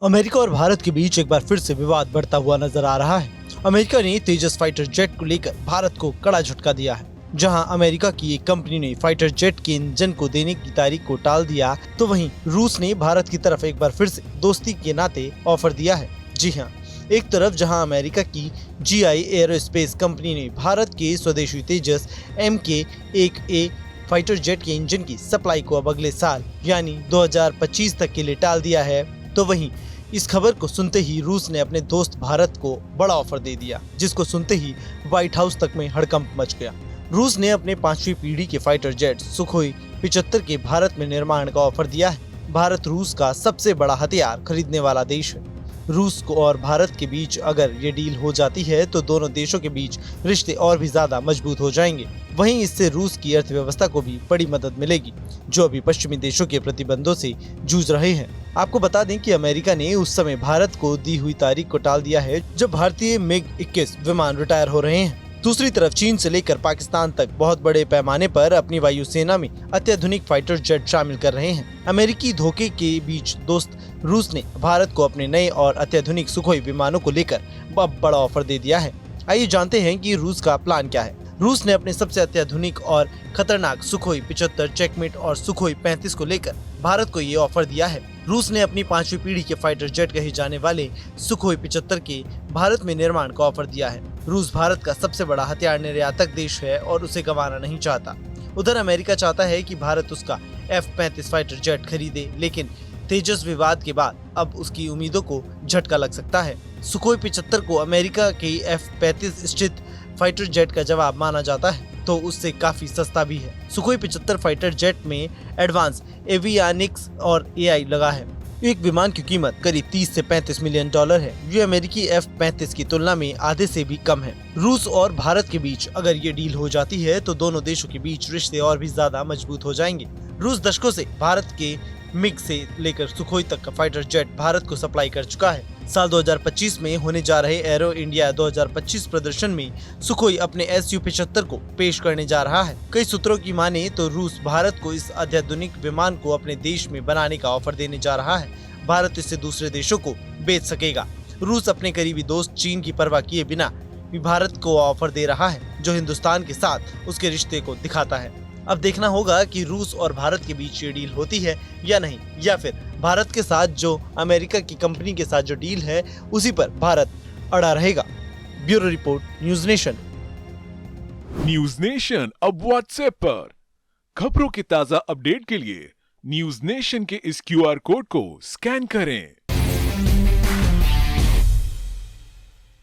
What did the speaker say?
America और भारत के बीच एक बार फिर से विवाद बढ़ता हुआ नजर आ रहा है। अमेरिका ने तेजस फाइटर जेट को लेकर भारत को कड़ा झटका दिया है। जहां अमेरिका की एक कंपनी ने फाइटर जेट के इंजन को देने की तारीख को टाल दिया, तो वहीं रूस ने भारत की तरफ एक बार फिर से दोस्ती के नाते ऑफर दिया है। जी हां, एक तरफ जहां अमेरिका की GI एरोस्पेस कंपनी ने भारत के स्वदेशी तेजस MK-1A फाइटर जेट के इंजन की सप्लाई को अब अगले साल यानी 2025 तक के लिए टाल दिया है, तो वहीं इस खबर को सुनते ही रूस ने अपने दोस्त भारत को बड़ा ऑफर दे दिया, जिसको सुनते ही व्हाइट हाउस तक में हड़कंप मच गया। रूस ने अपने 5वीं पीढ़ी के फाइटर जेट सुखोई 75 के भारत में निर्माण का ऑफर दिया है। भारत रूस का सबसे बड़ा हथियार खरीदने वाला देश है। रूस को और भारत के बीच अगर ये डील हो जाती है तो दोनों देशों के बीच रिश्ते और भी ज्यादा मजबूत हो जाएंगे। वहीं इससे रूस की अर्थव्यवस्था को भी बड़ी मदद मिलेगी, जो अभी पश्चिमी देशों के प्रतिबंधों से जूझ रहे हैं। आपको बता दें कि अमेरिका ने उस समय भारत को दी हुई तारीख को टाल दिया है जब भारतीय MiG-21 विमान रिटायर हो रहे हैं। दूसरी तरफ चीन से लेकर पाकिस्तान तक बहुत बड़े पैमाने पर अपनी वायुसेना में अत्याधुनिक फाइटर जेट शामिल कर रहे हैं। अमेरिकी धोखे के बीच दोस्त रूस ने भारत को अपने नए और अत्याधुनिक सुखोई विमानों को लेकर अब बड़ा ऑफर दे दिया है। आइए जानते हैं कि रूस का प्लान क्या है। रूस ने अपने सबसे अत्याधुनिक और खतरनाक सुखोई 75 चेकमेट और सुखोई 35 को लेकर भारत को ये ऑफर दिया है। रूस ने अपनी 5वीं पीढ़ी के फाइटर जेट कहे जाने वाले सुखोई 75 के भारत में निर्माण का ऑफर दिया है। रूस भारत का सबसे बड़ा हथियार निर्यातक देश है और उसे गंवाना नहीं चाहता। उधर अमेरिका चाहता है कि भारत उसका F-35 फाइटर जेट खरीदे, लेकिन तेजस विवाद के बाद अब उसकी उम्मीदों को झटका लग सकता है। सुखोई 75 को अमेरिका के F-35 स्थित फाइटर जेट का जवाब माना जाता है, तो उससे काफी सस्ता भी है। सुखोई 75 फाइटर जेट में एडवांस एवियानिक्स और AI लगा है। एक विमान की कीमत करीब 30 से 35 मिलियन डॉलर है। ये अमेरिकी F-35 की तुलना में आधे से भी कम है। रूस और भारत के बीच अगर ये डील हो जाती है तो दोनों देशों के बीच रिश्ते और भी ज्यादा मजबूत हो जाएंगे। रूस दशकों से भारत के MiG से लेकर सुखोई तक का फाइटर जेट भारत को सप्लाई कर चुका है। साल 2025 में होने जा रहे एरो इंडिया 2025 प्रदर्शन में सुखोई अपने Su-75 को पेश करने जा रहा है। कई सूत्रों की माने तो रूस भारत को इस अत्याधुनिक विमान को अपने देश में बनाने का ऑफर देने जा रहा है। भारत इससे दूसरे देशों को बेच सकेगा। रूस अपने करीबी दोस्त चीन की परवाह किए बिना भी भारत को ऑफर दे रहा है, जो हिंदुस्तान के साथ उसके रिश्ते को दिखाता है। अब देखना होगा कि रूस और भारत के बीच ये डील होती है या नहीं, या फिर भारत के साथ जो अमेरिका की कंपनी के साथ जो डील है उसी पर भारत अड़ा रहेगा। Bureau report, news nation. News nation अब व्हाट्सएप पर खबरों के ताजा अपडेट के लिए न्यूज नेशन के इस QR कोड को स्कैन करें।